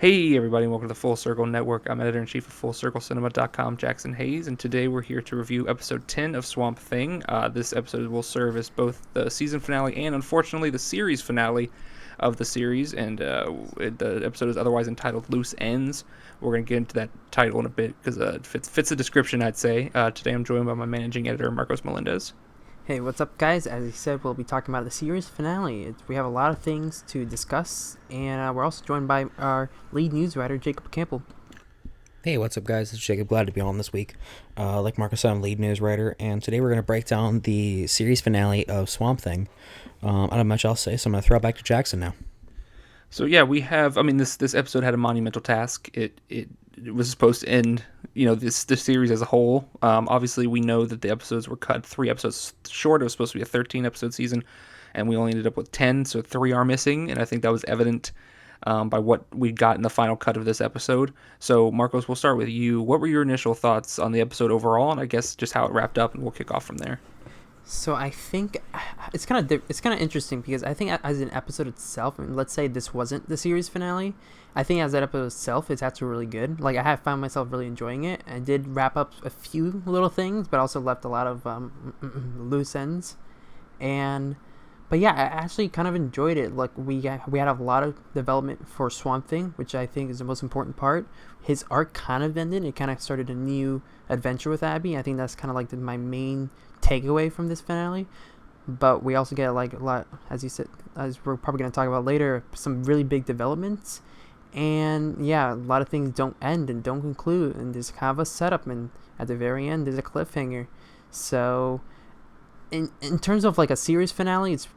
Hey everybody, and welcome to the Full Circle Network. I'm editor-in-chief of FullCircleCinema.com, Jackson Hayes, and today we're here to review episode 10 of Swamp Thing. This episode will serve as both the season finale and, unfortunately, the series finale of the series, and the episode is otherwise entitled Loose Ends. We're going to get into that title in a bit because it fits the description, I'd say. Today I'm joined by my managing editor, Marcos Melendez. Hey, what's up, guys? As you said, we'll be talking about the series finale. We have a lot of things to discuss, and we're also joined by our lead news writer, Jacob Campbell. Hey, what's up, guys? It's Jacob. Glad to be on this week. Like Marcus said, I'm lead news writer, and today we're going to break down the series finale of Swamp Thing. I don't have much else to say, so I'm going to throw it back to Jackson now. So yeah, we have. I mean, this episode had a monumental task. It was supposed to end, this series as a whole. Obviously, we know that the episodes were cut 3 episodes short. It was supposed to be a 13 episode season, and we only ended up with 10. So 3 are missing, and I think that was evident by what we got in the final cut of this episode. So Marcos, we'll start with you. What were your initial thoughts on the episode overall, and I guess just how it wrapped up, and we'll kick off from there. So I think it's kind of interesting because I think as an episode itself, and let's say this wasn't the series finale, I think as that episode itself, it's actually really good. Like, I have found myself really enjoying it. I did wrap up a few little things, but also left a lot of loose ends. But yeah, I actually kind of enjoyed it. Like, we had a lot of development for Swamp Thing, which I think is the most important part. His arc kind of ended. It kind of started a new adventure with Abby. I think that's kind of like my main takeaway from this finale. But we also get like a lot, as you said, as we're probably going to talk about later, some really big developments. And yeah, a lot of things don't end and don't conclude, and there's kind of a setup, and at the very end there's a cliffhanger. So in terms of like a series finale, it's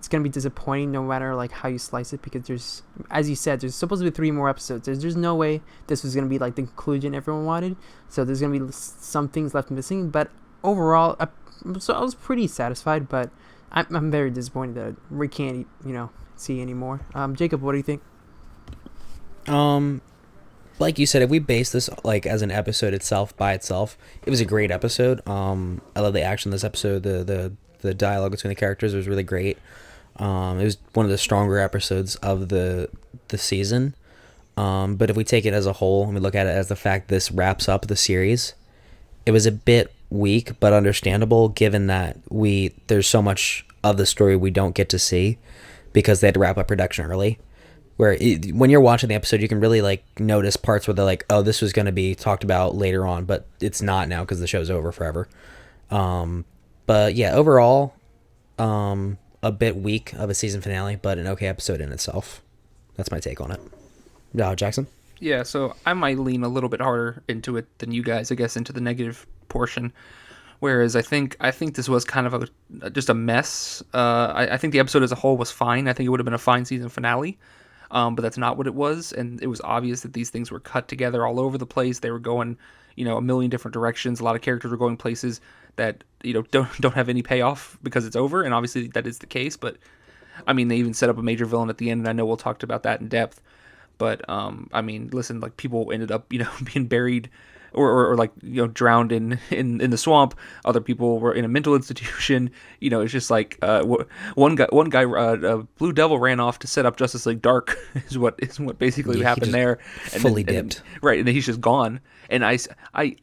gonna be disappointing no matter like how you slice it, because there's, as you said, there's supposed to be 3 more episodes. There's no way this was gonna be like the conclusion everyone wanted. So there's gonna be some things left missing. But overall, I was pretty satisfied. But I'm very disappointed that we can't see anymore. Jacob, what do you think? Like you said, if we base this like as an episode itself by itself, it was a great episode. I love the action in this episode. The dialogue between the characters was really great. It was one of the stronger episodes of the season. But if we take it as a whole and we look at it as the fact this wraps up the series, it was a bit weak but understandable given that there's so much of the story we don't get to see because they had to wrap up production early. When you're watching the episode, you can really like notice parts where they're like, oh, this was going to be talked about later on, but it's not now because the show's over forever. But yeah, overall, a bit weak of a season finale, but an okay episode in itself. That's my take on it. Jackson? Yeah, so I might lean a little bit harder into it than you guys, I guess, into the negative portion. Whereas I think this was kind of just a mess. I think the episode as a whole was fine. I think it would have been a fine season finale. But that's not what it was, and it was obvious that these things were cut together all over the place. They were going, a million different directions. A lot of characters were going places that don't have any payoff because it's over, and obviously that is the case. But I mean, they even set up a major villain at the end, and I know we'll talk about that in depth. But I mean, listen, like people ended up being buried or like drowned in the swamp. Other people were in a mental institution. It's just like one guy Blue Devil ran off to set up Justice League Dark is what basically happened there. Fully dipped. Right, and then he's just gone. And I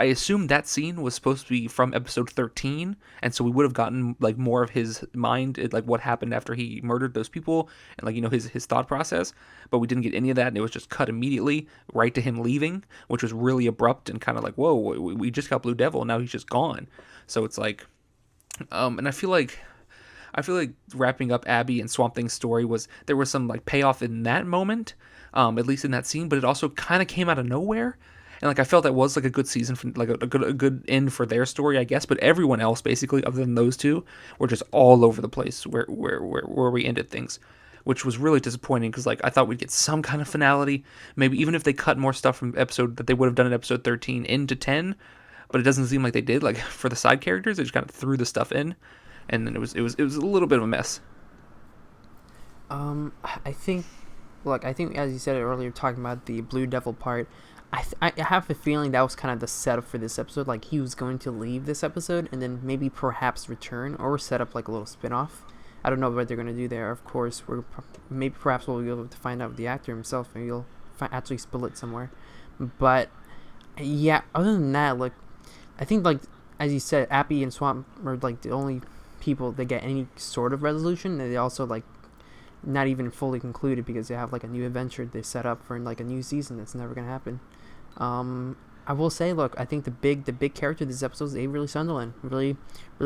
assumed that scene was supposed to be from episode 13, and so we would have gotten like more of his mind, like what happened after he murdered those people, and like his thought process. But we didn't get any of that, and it was just cut immediately right to him leaving, which was really abrupt and kind of like, whoa, we just got Blue Devil, and now he's just gone. So it's like, and I feel like wrapping up Abby and Swamp Thing's story there was some like payoff in that moment, at least in that scene, but it also kind of came out of nowhere. And like I felt that was like a good season, for like a good end for their story, I guess. But everyone else, basically, other than those two, were just all over the place where we ended things, which was really disappointing because like I thought we'd get some kind of finality. Maybe even if they cut more stuff from episode that they would have done in episode 13 into 10, but it doesn't seem like they did. Like for the side characters, they just kind of threw the stuff in, and then it was a little bit of a mess. I think as you said earlier, talking about the Blue Devil part, I have a feeling that was kind of the setup for this episode. Like he was going to leave this episode and then maybe perhaps return or set up like a little spin-off. I don't know what they're going to do there. Of course, perhaps we'll be able to find out with the actor himself. Maybe you'll actually spill it somewhere. But yeah, other than that, like I think like as you said, Appy and Swamp are like the only people that get any sort of resolution. They also like not even fully concluded because they have like a new adventure they set up for like a new season that's never gonna happen. I will say, look, I think the big character of this episode is Avery Sunderland. Really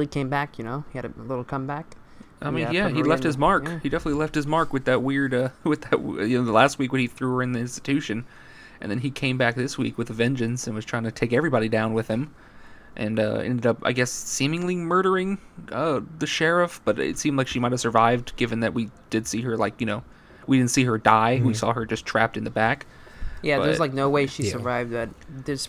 came back. You know, he had a little comeback. I mean, yeah, he left his mark. Yeah. He definitely left his mark with that weird, the last week when he threw her in the institution, and then he came back this week with a vengeance and was trying to take everybody down with him, and ended up, I guess, seemingly murdering the sheriff. But it seemed like she might have survived, given that we did see her, like, we didn't see her die. Mm-hmm. We saw her just trapped in the back. Yeah, there's like no way she survived that. There's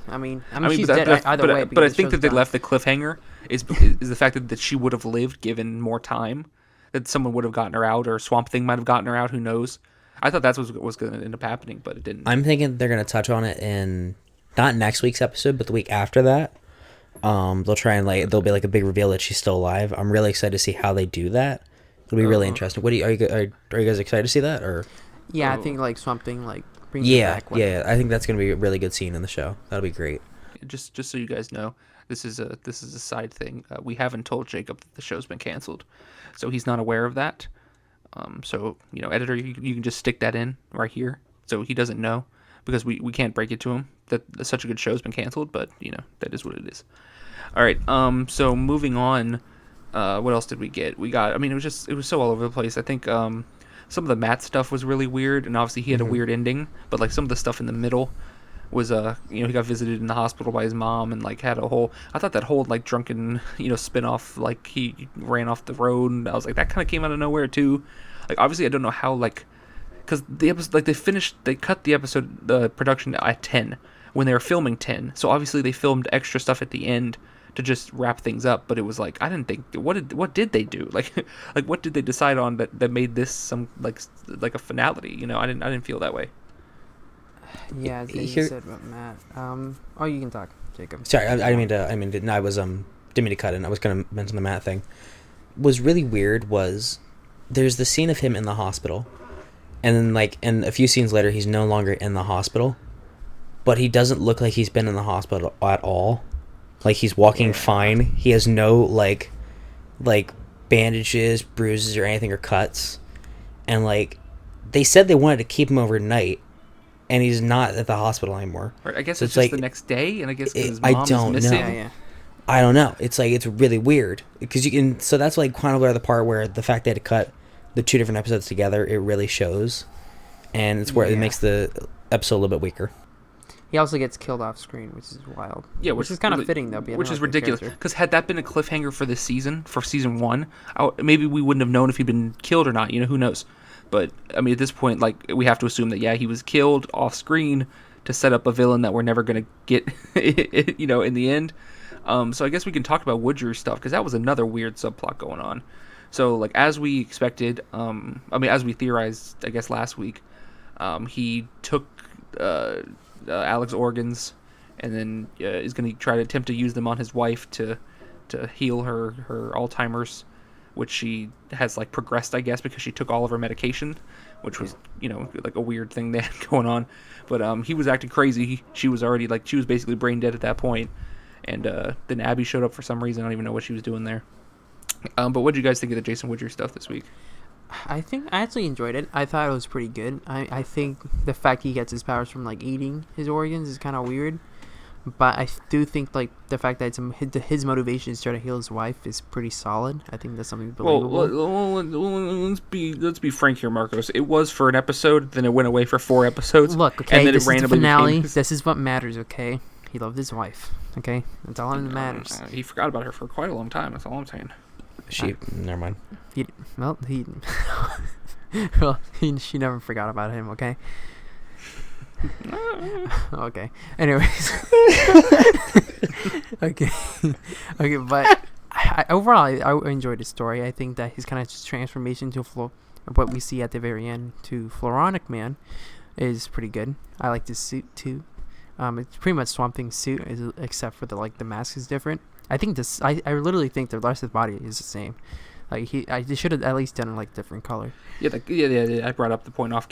I mean she's dead either way. But I think that they left the cliffhanger is the fact that she would have lived given more time, that someone would have gotten her out, or Swamp Thing might have gotten her out. Who knows? I thought that's what was going to end up happening, but it didn't. I'm thinking they're going to touch on it in not next week's episode, but the week after that. They'll try and there'll be like a big reveal that she's still alive. I'm really excited to see how they do that. It'll be really interesting. What are you guys excited to see that, or? Yeah, I think like Swamp Thing brings it back. Yeah, I think that's going to be a really good scene in the show. That'll be great. Just so you guys know, this is a side thing. We haven't told Jacob that the show's been canceled, so he's not aware of that. So editor, you can just stick that in right here, so he doesn't know, because we can't break it to him that such a good show's been canceled. But that is what it is. All right. So moving on, what else did we get? We got. I mean, it was so all over the place. I think some of the Matt stuff was really weird, and obviously he had a weird ending. But like some of the stuff in the middle was he got visited in the hospital by his mom, and like had a whole. I thought that whole like drunken spin-off, like he ran off the road, and I was like, that kind of came out of nowhere too. Like obviously I don't know how, like, because the episode, like they cut the episode, the production at 10 when they were filming 10, so obviously they filmed extra stuff at the end to just wrap things up. But it was like, I didn't think, what did they do, like what did they decide on that made this some like a finality? I didn't feel that way. Yeah, as you said about Matt. You can talk, Jacob. Sorry, I didn't mean to cut in. I was gonna mention the Matt thing. Was really weird was there's the scene of him in the hospital, and then and a few scenes later he's no longer in the hospital, but he doesn't look like he's been in the hospital at all. Like he's walking fine. He has no like bandages, bruises, or anything, or cuts. And they said they wanted to keep him overnight, and he's not at the hospital anymore. Right, I guess so it's just the next day, and I guess his mom is missing. Know. I don't know. It's it's really weird because you can. So that's kind of where the part where the fact they had to cut the two different episodes together, it really shows, and it's where it makes the episode a little bit weaker. He also gets killed off screen, which is wild. Yeah, which is kind of fitting though. Which is ridiculous, because had that been a cliffhanger for this season, for season 1, maybe we wouldn't have known if he'd been killed or not. Who knows? But I mean, at this point, we have to assume that he was killed off screen to set up a villain that we're never gonna get, in the end. So I guess we can talk about Woodrew's stuff, because that was another weird subplot going on. So as we expected, as we theorized, I guess last week, he took Alec's organs, and then is going to try to attempt to use them on his wife to heal her Alzheimer's, which she has progressed, I guess, because she took all of her medication, which was a weird thing they had going on. But he was acting crazy. She was already she was basically brain dead at that point, and then Abby showed up for some reason. I don't even know what she was doing there. But what did you guys think of the Jason Woodrue stuff this week? I think I actually enjoyed it. I thought it was pretty good. I think the fact he gets his powers from eating his organs is kind of weird, but I do think the fact that his motivation is to try to heal his wife is pretty solid. I think that's something believable. Well, let's be frank here, Marcos. It was for an episode, then it went away for 4 episodes. Look, okay, and then this is the finale. This is what matters. Okay, he loved his wife. Okay, that's all that matters. He forgot about her for quite a long time. That's all I'm saying. Never mind. She never forgot about him. Okay. Okay. Anyways. Okay. But overall, I enjoyed the story. I think that his kind of transformation to what we see at the very end to Floronic Man is pretty good. I like this suit too. It's pretty much Swamp Thing's suit, except for the mask is different. I think I literally think the rest of the body is the same. They should have at least done different color. Yeah. I brought up the point off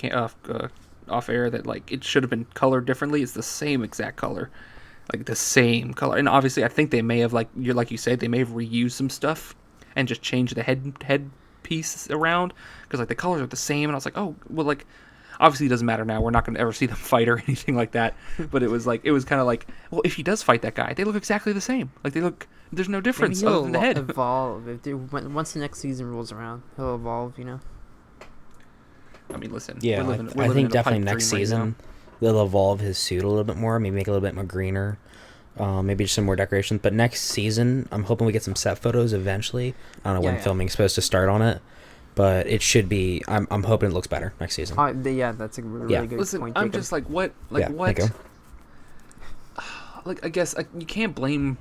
off air that like it should have been colored differently. It's the same exact color, like the same color. And obviously, I think they may have like you said, they may have reused some stuff and just changed the head piece around because like the colors are the same. And I was like, oh well, like obviously it doesn't matter now. We're not going to ever see them fight or anything like that. But it was kind of like, well, if he does fight that guy, they look exactly the same. Like they look. There's no difference other than the head. Evolve once the next season rolls around. He'll evolve, you know. I mean, listen. Yeah, I think definitely next season they'll evolve his suit a little bit more. Maybe make it a little bit more greener. Maybe just some more decorations. But next season, I'm hoping we get some set photos eventually. I don't know when filming's supposed to start on it, but it should be. I'm hoping it looks better next season. That's a really good point. I'm just like, what? Like what? Like I guess you can't blame.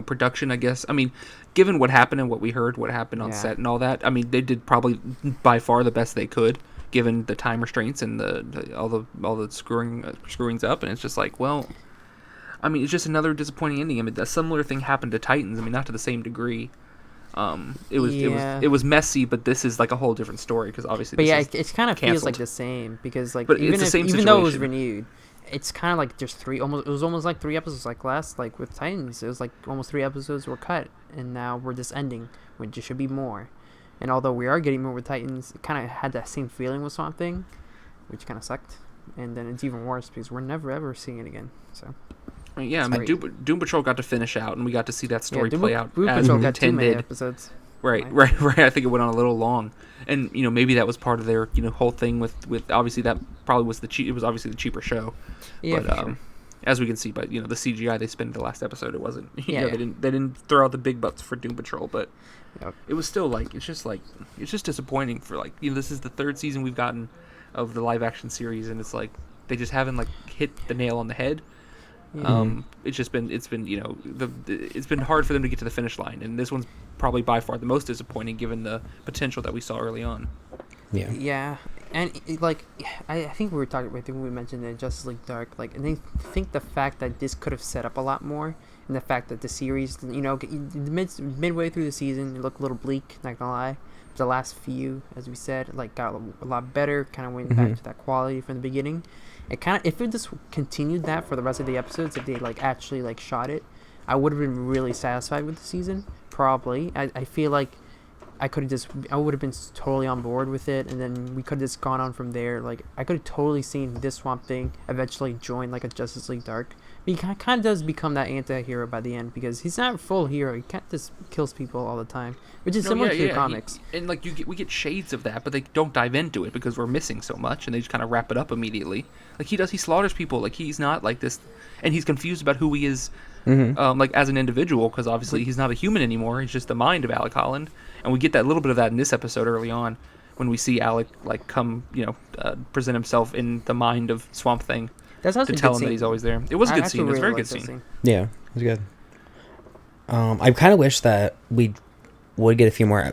Production, I guess. I mean, given what happened and what we heard, what happened on set and all that, I mean, they did probably by far the best they could, given the time restraints and all the screwings up. And it's just like, well, I mean, it's just another disappointing ending. I mean, a similar thing happened to Titans. I mean, not to the same degree. It was messy, but this is like a whole different story because obviously. But it kind of feels like the same because like but even though it was renewed. It's kind of like just it was almost like 3 episodes like last, like with Titans. It was like almost 3 episodes were cut, and now we're just ending, when there should be more. And although we are getting more with Titans, it kind of had that same feeling with Swamp Thing, which kind of sucked. And then it's even worse because we're never ever seeing it again. So. Yeah, I mean, Doom Patrol got to finish out, and we got to see that story play out Doom as Patrol got intended. 2 many episodes. Right. I think it went on a little long, and maybe that was part of their whole thing with obviously that probably was it was obviously the cheaper show, but sure. As we can see, but the CGI they spent in the last episode, it wasn't they didn't throw out the big bucks for Doom Patrol, but it was still like it's just disappointing for like this is the 3rd season we've gotten of the live action series, and it's like they just haven't like hit the nail on the head. It's been it's been hard for them to get to the finish line, and this one's probably by far the most disappointing given the potential that we saw early on. Yeah, and I think we were talking. I think we mentioned in Justice League Dark, and I think the fact that this could have set up a lot more, and the fact that the series, midway through the season, it looked a little bleak. Not gonna lie, the last few, as we said, got a lot better. Kind of went back to that quality from the beginning. It kind of, if it just continued that for the rest of the episodes, if they actually shot it, I would have been really satisfied with the season. Probably, I feel like I would have been totally on board with it, and then we could have just gone on from there. Like I could have totally seen this Swamp Thing eventually join a Justice League Dark. But he kind of does become that anti-hero by the end because he's not a full hero. He can't just kills people all the time, which is similar to the comics. We get shades of that, but they don't dive into it because we're missing so much, and they just kind of wrap it up immediately. Like he slaughters people. Like he's not like this, and he's confused about who he is, as an individual, because obviously he's not a human anymore. He's just the mind of Alec Holland, and we get that little bit of that in this episode early on when we see Alec come, present himself in the mind of Swamp Thing. That's to tell him that he's always there. It was a good scene. It was a very good scene. Yeah, it was good. I kind of wish that we would get a few more,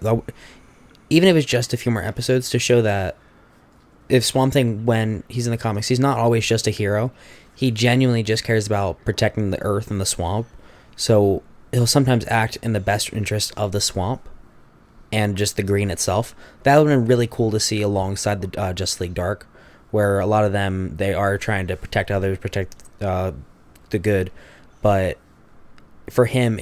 even if it's just a few more episodes, to show that if Swamp Thing, when he's in the comics, he's not always just a hero. He genuinely just cares about protecting the earth and the swamp. So he'll sometimes act in the best interest of the swamp and just the green itself. That would have been really cool to see alongside the Justice League Dark, where a lot of them, they are trying to protect others, protect the good, but for him,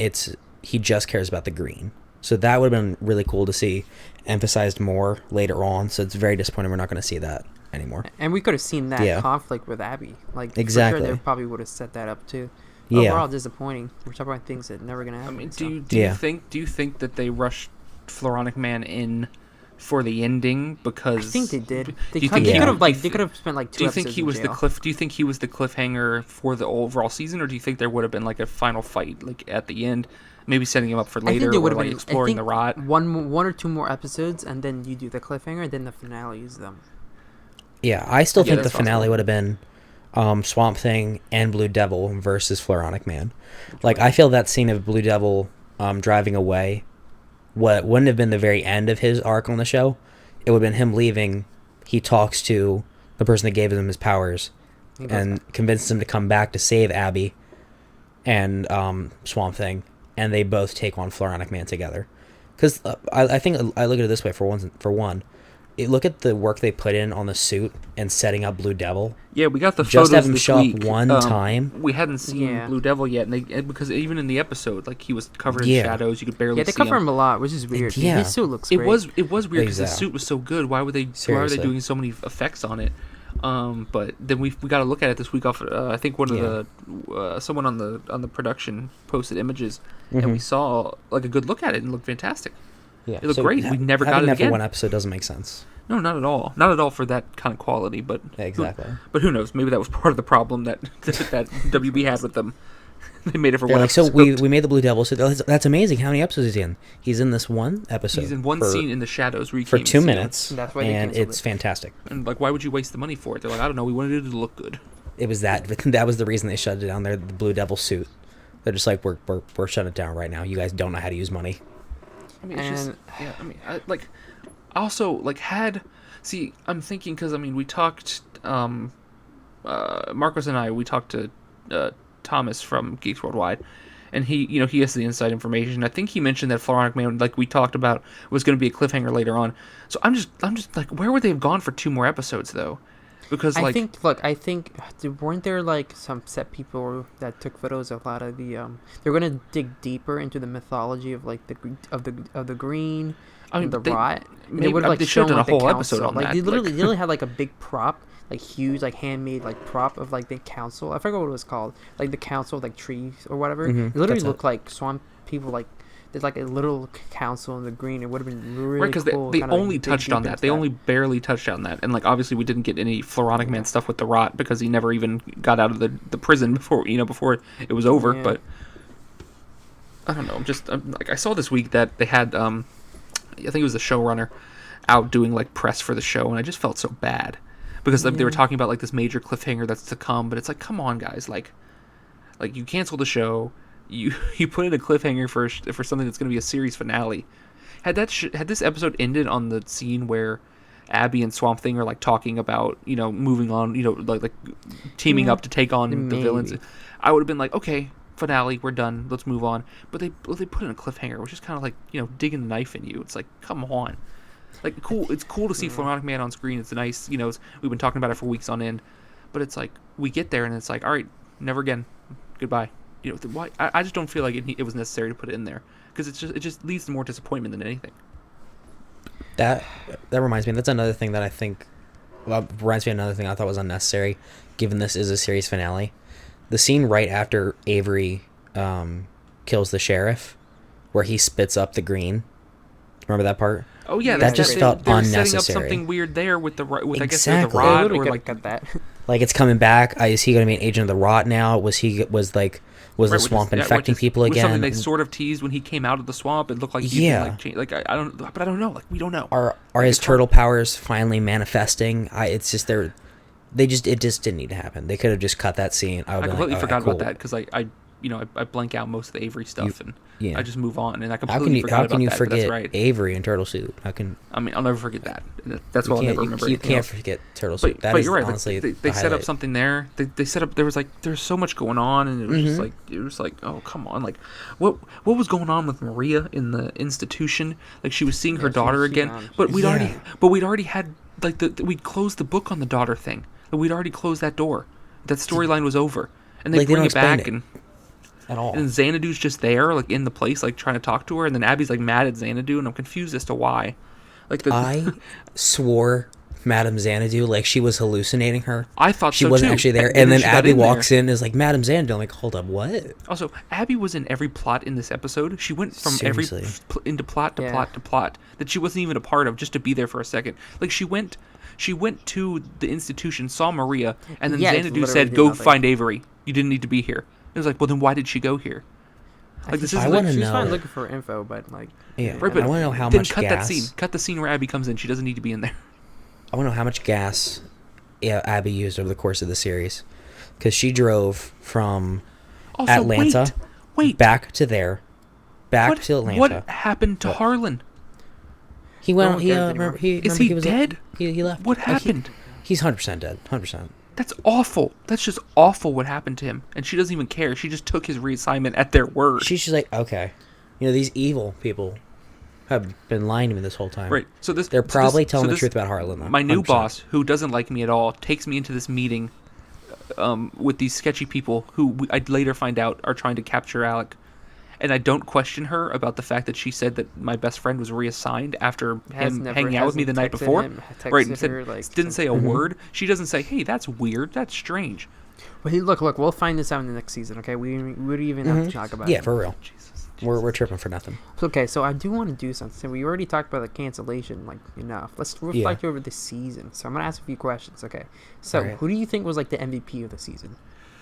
he just cares about the green. So that would have been really cool to see emphasized more later on. So it's very disappointing we're not going to see that anymore. And we could have seen that conflict with Abby. Exactly. For sure they probably would have set that up too. Yeah. Overall, disappointing. We're talking about things that never going to happen. I mean, do you think that they rushed Floronic Man in for the ending because I think they did. They could have spent 2 episodes. Do you think he was the Do you think he was the cliffhanger for the overall season, or do you think there would have been a final fight at the end, maybe setting him up for later, or exploring the rot? One or 2 more episodes, and then you do the cliffhanger, then the finale is them. Yeah, I still think the finale would have been Swamp Thing and Blue Devil versus Floronic Man. I feel that scene of Blue Devil driving away, what wouldn't have been the very end of his arc on the show. It would have been him leaving. He talks to the person that gave him his powers and convinces him to come back to save Abby and Swamp Thing, and they both take on Floronic Man together. Because I think I look at it this way: for one, look at the work they put in on the suit and setting up Blue Devil. Yeah, we got the Just photos have him this show week. up one time. We hadn't seen Blue Devil yet, and because even in the episode, like he was covered in shadows, you could barely see him. Yeah, they cover him a lot, which is weird. Yeah. His suit looks great. It was weird because the suit was so good. Why were they doing so many effects on it? But then we got to look at it this week off. I think one of the someone on the production posted images, and we saw like a good look at it and it looked fantastic. Yeah, it looked great. We never got it again. For one episode doesn't make sense. No, not at all. Not at all for that kind of quality. But exactly. But who knows? Maybe that was part of the problem that WB had with them. They made it for They're one like, episode. so we made the Blue Devil. So that's amazing. How many episodes is he in? He's in this one episode. He's in one scene in the shadows where for 2 minutes. That's why and it's fantastic. And like, why would you waste the money for it? They're like, I don't know. We wanted it to look good. It was that was the reason they shut it down. There, the Blue Devil suit. They're just like, we're shutting it down right now. You guys don't know how to use money. I mean, it's just, yeah. I mean, also like I'm thinking because we talked, Marcos and we talked to Thomas from Geeks Worldwide, and he has the inside information. I think he mentioned that Floronic Man, like we talked about, was going to be a cliffhanger later on. So I'm just like, where would they have gone for 2 more episodes though? Because I think weren't there like some set people that took photos of a lot of the they're gonna dig deeper into the mythology of like the green. The rot. They would have like shown a whole episode on like, that. They literally had like a big prop, like huge, like handmade, like prop of like the council. I forgot what it was called, like the council of like trees or whatever. It literally looked like swamp people. Like there's like a little council in the green. It would have been really because cool. they only touched on that. They only barely touched on that, and like obviously we didn't get any Floronic Man stuff with the rot because he never even got out of the prison before it was over. But I don't know. Like I saw this week that they had I think it was the showrunner out doing like press for the show, and I just felt so bad because like, they were talking about like this major cliffhanger that's to come, but it's like, come on guys, like you cancel the show, you put in a cliffhanger for something that's going to be a series finale. Had this episode ended on the scene where Abby and Swamp Thing are like talking about moving on, like teaming up to take on the villains, I would have been like, okay, finale, we're done, let's move on. But they put in a cliffhanger, which is kind of like digging the knife in you. It's like, come on, like cool. It's cool to see Floronic Man on screen. It's nice, we've been talking about it for weeks on end. But it's like we get there and it's like, all right, never again, goodbye. Why? I just don't feel like it was necessary to put it in there because it just leads to more disappointment than anything. That reminds me. That's another thing that I think. Reminds me of another thing I thought was unnecessary, given this is a series finale. The scene right after Avery kills the sheriff, where he spits up the green. Remember that part? Oh yeah, that just felt unnecessary. Setting up something weird there with exactly. I guess the rod or like that. Like it's coming back. Is he going to be an agent of the rot now? Was the swamp infecting people again? Something they sort of teased when he came out of the swamp. It looked like he I don't know. Like we don't know. Are his turtle powers finally manifesting? It's just it just didn't need to happen. They could have just cut that scene. I completely forgot about that because I blank out most of the Avery stuff and I just move on, and I completely forgot about that. How can you forget that's right. Avery and Turtle Suit? I'll never forget that. That's why I'll never remember. You can't forget Turtle Suit. But you're right. Honestly, they set up something there. They set up. There's so much going on, and it was like oh come on, like what was going on with Maria in the institution? Like she was seeing her daughter again, but we'd already had like we'd closed the book on the daughter thing. We'd already closed that door. That storyline was over, and they bring it back and. At all. And Xanadu's just there, like in the place, like trying to talk to her, and then Abby's like mad at Xanadu, and I'm confused as to why. Like I swore Madame Xanadu, like she was hallucinating her. I thought she wasn't actually there, and then Abby walks in and is like Madame Xanadu. I'm like, hold up, what? Also, Abby was in every plot in this episode. She went from into plot to plot to plot that she wasn't even a part of, just to be there for a second. Like she went to the institution, saw Maria, and then Xanadu said, "Go find Avery. You didn't need to be here." It was like, well, then why did she go here? Like this is she's fine looking for info, but like right, but I want to know how much gas. Cut the scene where Abby comes in. She doesn't need to be in there. I want to know how much gas Abby used over the course of the series, because she drove from Atlanta back to there, to Atlanta. What happened to Harlan? He went. Is he dead? He left. What happened? He's 100% dead. 100%. That's awful. That's just awful what happened to him. And she doesn't even care. She just took his reassignment at their word. She's just like, okay. These evil people. have been lying to me this whole time. Right. So They're probably telling the truth about Harlan, though. My new 100%. boss, who doesn't like me at all, takes me into this meeting with these sketchy people who I'd later find out are trying to capture Alec. And I don't question her about the fact that she said that my best friend was reassigned after him hanging out with me the night before. Right, and didn't say a word. She doesn't say, "Hey, that's weird. That's strange." Well, hey, look, we'll find this out in the next season, okay? We don't even have to talk about it. Yeah, for real. Jesus. We're tripping for nothing. Okay, so I do want to do something. We already talked about the cancellation, like, enough. Let's reflect over the season. So I'm going to ask a few questions, okay? So, Alright. who do you think was, like, the MVP of the season?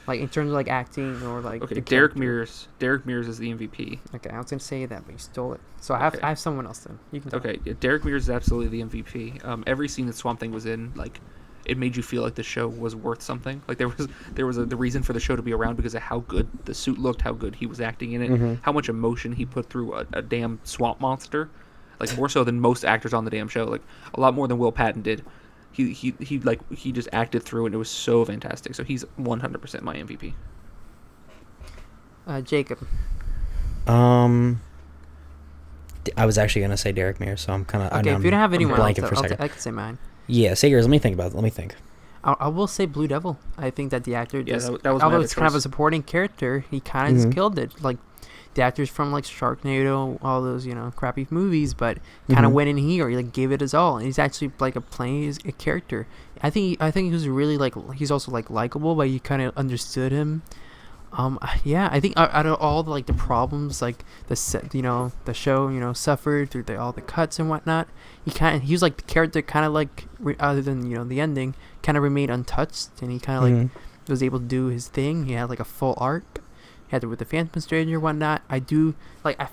Like, in terms of, like, acting or, like... Okay, the Derek character? Mears. Derek Mears is the MVP. Okay, I was going to say that, but you stole it. So Okay. I have someone else then. You can tell. Okay, yeah, Derek Mears is absolutely the MVP. Every scene that Swamp Thing was in, like, it made you feel like the show was worth something. Like, there was the reason for the show to be around because of how good the suit looked, how good he was acting in it, how much emotion he put through a damn swamp monster. Like, more so than most actors on the damn show. Like, a lot more than Will Patton did. He just acted through it, and it was so fantastic. So he's 100% my MVP. Jacob. I was actually gonna say Derek Mears, so I'm kind of Okay, if you don't have anyone else, blanking for a second. I can say mine. Yeah, say yours. Let me think about it. Let me think. I will say Blue Devil. I think that the actor Yeah, just, that was my although other it's kind of a choice. supporting character, he kind of just killed it. Like, the actors from, like, Sharknado, all those, crappy movies, but kind of went in here, he, like, gave it his all. And he's actually, like, playing a character. I think he was really, like, he's also, like, likable, but you kind of understood him. Yeah, I think out of all the, like, the problems, like, the show, suffered through all the cuts and whatnot, he was like the character kind of like, other than, the ending, kind of remained untouched, and he kind of like was able to do his thing. He had like a full arc. He had it with the Phantom Stranger and whatnot. I feel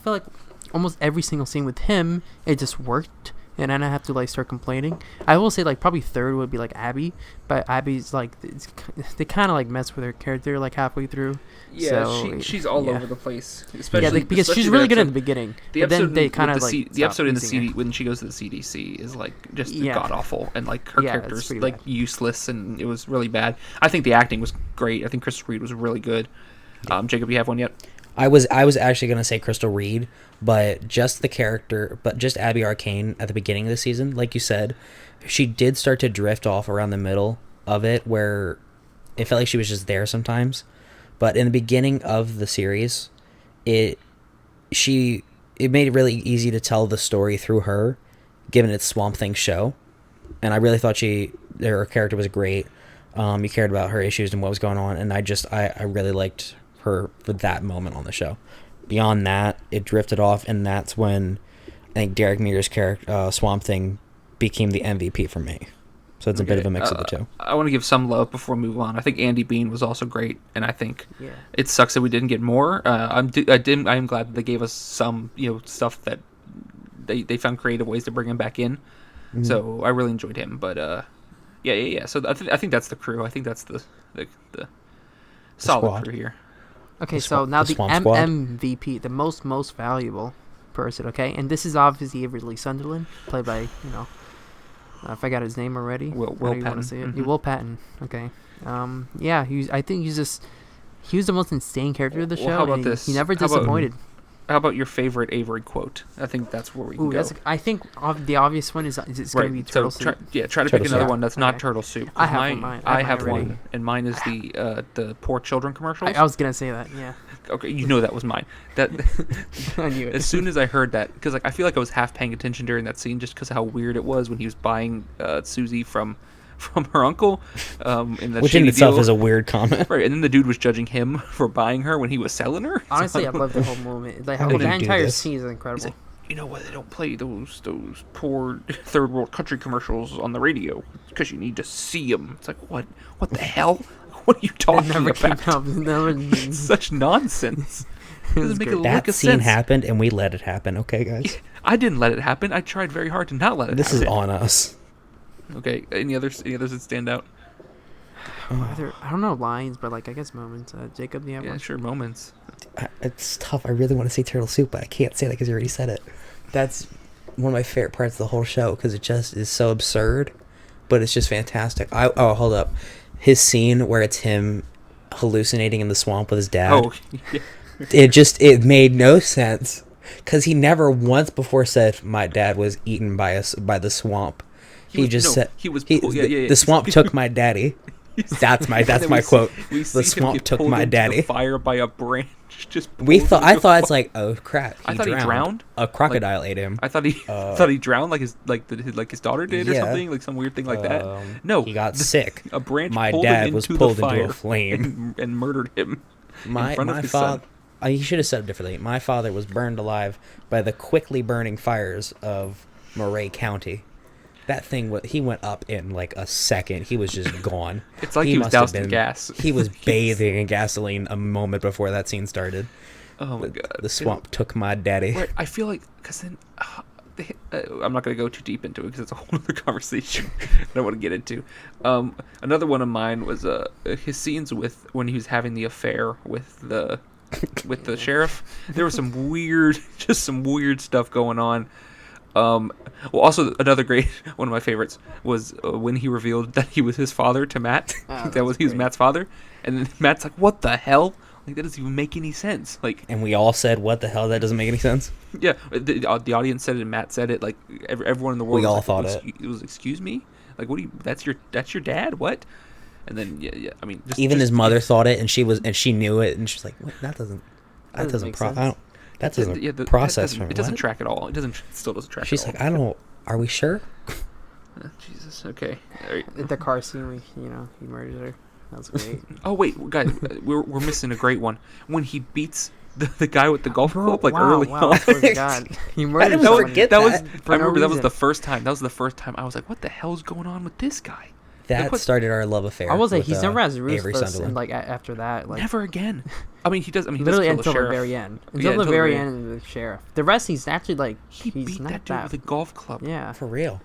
like almost every single scene with him, it just worked. And then I have to, like, start complaining. I will say, like, probably third would be, like, Abby. But Abby's, like, they kind of, like, mess with her character, like, halfway through. Yeah, So, she's all yeah. over the place. Especially Because especially she's the really good at episode- the beginning. The but then episode, they kind of, with like, the episode in the stopped using CD when she goes to the CDC is like just Yeah. god awful, and like her Yeah, it's character's pretty like bad. useless, and it was really bad. I think the acting was great. I think Crystal Reed was really good. Jacob, you have one yet? I was actually gonna say Crystal Reed, but just Abby Arcane at the beginning of the season, like you said, she did start to drift off around the middle of it, where it felt like she was just there sometimes. But in the beginning of the series, it made it really easy to tell the story through her, given its Swamp Thing show, and I really thought her character was great. You cared about her issues and what was going on, and I really liked her for that moment on the show. Beyond that, it drifted off, and that's when I think Derek Mears' character, Swamp Thing, became the MVP for me. So it's a bit of a mix of the two. I want to give some love before we move on. I think Andy Bean was also great, and I think it sucks that we didn't get more. I'm glad that they gave us some stuff that they found creative ways to bring him back in. So I really enjoyed him. But yeah. So I think that's the crew. I think that's the solid squad. crew here. Okay, so now the Swamp Squad. MVP, the most valuable person, okay? And this is obviously Avery Sunderland, played by, if I got his name already. Will how do you Patton. want to say it? Mhm. Will Patton, okay. Yeah, I think he was the most insane character of the show. Well, how about and this? He never How about- disappointed. How about your favorite Avery quote? I think that's where we can go. I think the obvious one is going to be Turtle so try Soup. to Turtle pick another soup. one that's not Okay. turtle soup. I have mine. I have already. one, and mine is the poor children commercials. I was going to say that, yeah. Okay, you know that was mine. That I knew it. as soon as I heard that, because I feel like I was half paying attention during that scene, just because of how weird it was when he was buying Susie from her uncle. In the Which in shady itself deal. is a weird comment. Right, and then the dude was judging him for buying her when he was selling her. Honestly, I love the whole moment. Like, How would that you do entire this? scene is incredible. He's like, you know why they don't play those poor third world country commercials on the radio? Because you need to see them. It's like, what the hell? What are you It talking never came about? out. It never. It's such nonsense. It was Doesn't make great. a That lick of scene sense. happened, and we let it happen. Okay, guys, I didn't let it happen. I tried very hard to not let it this is happen. on us. Okay, any others that stand out? I don't know lines, but like I guess moments. Jacob, do you have Yeah, one? sure, moments. It's tough. I really want to say Turtle Soup, but I can't say that because you already said it. That's one of my favorite parts of the whole show because it just is so absurd, but it's just fantastic. Hold up, his scene where it's him hallucinating in the swamp with his dad. Oh, yeah. It made no sense. Because he never once before said my dad was eaten by the swamp. He just said the swamp took my daddy. That's my quote. The swamp took my daddy. Fire by a branch. I thought it's like, oh crap. I thought he drowned. A crocodile ate him. I thought he drowned like his daughter did or something, like some weird thing like that. No, he got sick. A branch. My pulled dad him was into pulled the fire into a flame and murdered him. My father. He should have said it differently. My father was burned alive by the quickly burning fires of Marais County. That thing, he went up in like a second. He was just gone. It's like he was doused in gas. He was bathing in gasoline a moment before that scene started. Oh my god! The swamp took my daddy. Right, I feel like because then I'm not going to go too deep into it because it's a whole other conversation I don't want to get into. Another one of mine was his scenes with when he was having the affair with the sheriff. There was some weird stuff going on. Well, also another great one of my favorites was when he revealed that he was his father to Matt. He was Matt's father, and then Matt's like, "What the hell? Like that doesn't even make any sense." Like, and we all said, "What the hell? That doesn't make any sense." Yeah, the audience said it, and Matt said it. Like everyone in the world, we all like, thought it. It was, excuse me, like what do you? That's your dad? What? And then yeah. I mean, even his mother thought it, and she knew it, and she's like, "What? That doesn't process from it. Doesn't track at all. It still doesn't track. She's like, I don't. Are we sure? Jesus. Okay. The car scene, he murders her. That was great. Oh wait, guys, we're missing a great one when he beats the guy with the golf club early on. Oh God, he murdered. I remember that was the first time. That was the first time I was like, "What the hell's going on with this guy?" That started our love affair. I was like, he's never as Avery ruthless, Sunderland. and after that, never again. I mean, he does. I mean, he literally does kill until the the very end. Until the very end of the sheriff. The rest, he's actually like he he's beat not that dude with a golf club. Yeah, for real.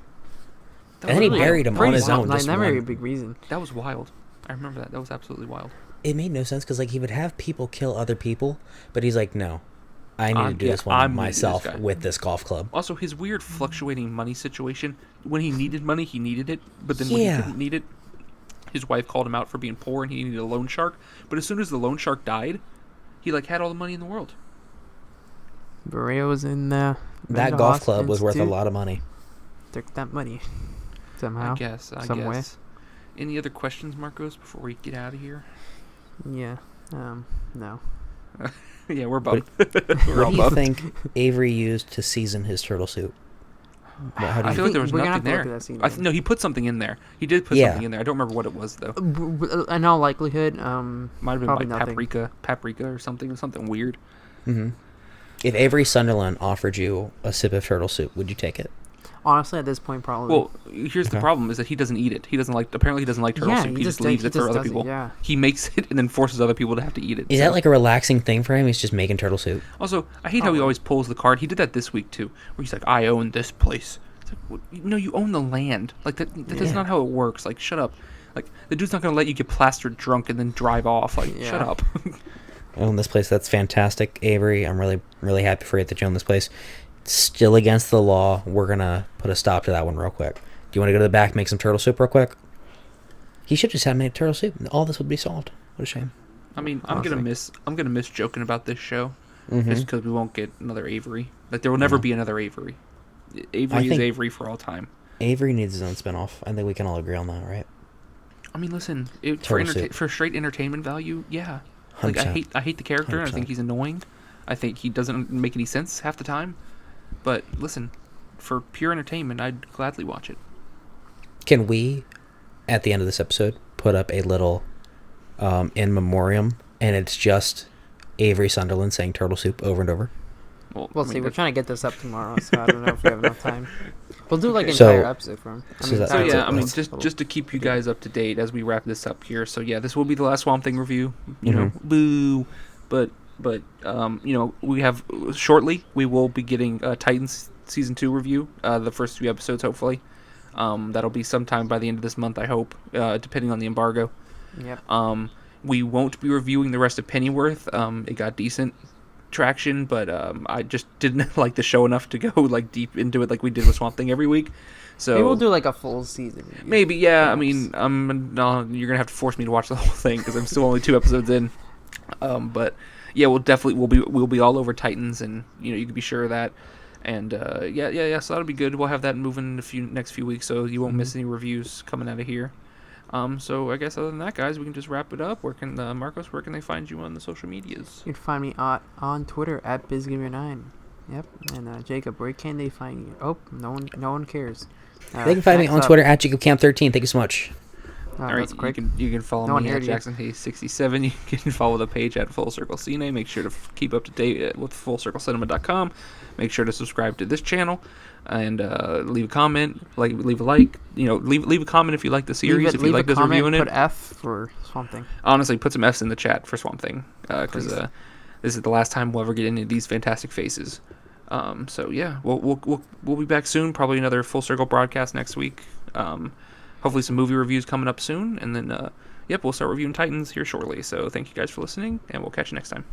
And then he buried him on his own. Like, not very big reason. That was wild. I remember that. That was absolutely wild. It made no sense because he would have people kill other people, but he's like, no, I need to do this one myself with this golf club. Also, his weird fluctuating money situation. When he needed money, he needed it, but then when he didn't need it, his wife called him out for being poor and he needed a loan shark. But as soon as the loan shark died, he had all the money in the world. Maria was in the that golf club was worth a lot of money. Took that money somehow. I guess. Any other questions, Marcos, before we get out of here? Yeah. No. Yeah, we're bummed. What do you think Avery used to season his turtle soup? I feel like there was nothing there. No, he put something in there. He did put something in there. I don't remember what it was though. In all likelihood, might have been like paprika or something weird. Mm-hmm. If Avery Sunderland offered you a sip of turtle soup, would you take it? Honestly, at this point, probably. Well, here's the problem: is that he doesn't eat it. Apparently, he doesn't like turtle soup. He just leaves it for other people. Yeah. He makes it and then forces other people to have to eat it. Is that like a relaxing thing for him? He's just making turtle soup. Also, I hate how he always pulls the card. He did that this week too, where he's like, "I own this place." It's like, well, no, you own the land. Like that's not how it works. Like, shut up. Like the dude's not gonna let you get plastered drunk and then drive off. Like, shut up. I own this place. That's fantastic, Avery. I'm really, really happy for you that you own this place. Still against the law. We're gonna put a stop to that one real quick. Do you want to go to the back, make some turtle soup real quick? He should just have made turtle soup. All this would be solved. What a shame. I mean, I'm gonna miss joking about this show, just because we won't get another Avery. Like there will never be another Avery. Avery is Avery for all time. Avery needs his own spinoff. I think we can all agree on that, right? I mean, listen, for straight entertainment value, yeah. Like 100%. I hate the character. 100%. I think he's annoying. I think he doesn't make any sense half the time. But listen, for pure entertainment, I'd gladly watch it. Can we, at the end of this episode, put up a little in memoriam, and it's just Avery Sunderland saying turtle soup over and over? We'll see. We're trying to get this up tomorrow, so I don't know if we have enough time. We'll do like an entire episode for him. Just to keep you guys up to date as we wrap this up here. So yeah, this will be the last Swamp Thing review. You know, boo. But we have shortly we will be getting Titans season 2 review, the first 3 episodes hopefully. That'll be sometime by the end of this month, I hope, depending on the embargo. Yep. We won't be reviewing the rest of Pennyworth. It got decent traction, but I just didn't like the show enough to go like deep into it like we did with Swamp Thing every week. So maybe we'll do like a full season review. Maybe, yeah. Perhaps. I mean, you're gonna have to force me to watch the whole thing because I'm still only 2 episodes in. But yeah, we'll be all over Titans, and you can be sure of that. And yeah. So that'll be good. We'll have that moving in the next few weeks, so you won't miss any reviews coming out of here. So I guess other than that, guys, we can just wrap it up. Marcos, where can they find you on the social medias? You can find me on Twitter at BizGamer9. Yep. And Jacob, where can they find you? Oh, no one cares. They can find me on Twitter at JacobCamp13. Thank you so much. All right, you can follow me at JacksonHayes67. You can follow the page at Full Circle Cine. Make sure to keep up to date with FullCircleCinema.com. Make sure to subscribe to this channel and leave a comment, leave a like. Leave a comment if you like the series. If you like us reviewing it, put F for Swamp Thing. Honestly, put some Fs in the chat for Swamp Thing, because this is the last time we'll ever get any of these fantastic faces. So yeah, we'll be back soon. Probably another Full Circle broadcast next week. Hopefully some movie reviews coming up soon, and then we'll start reviewing Titans here shortly. So thank you guys for listening, and we'll catch you next time.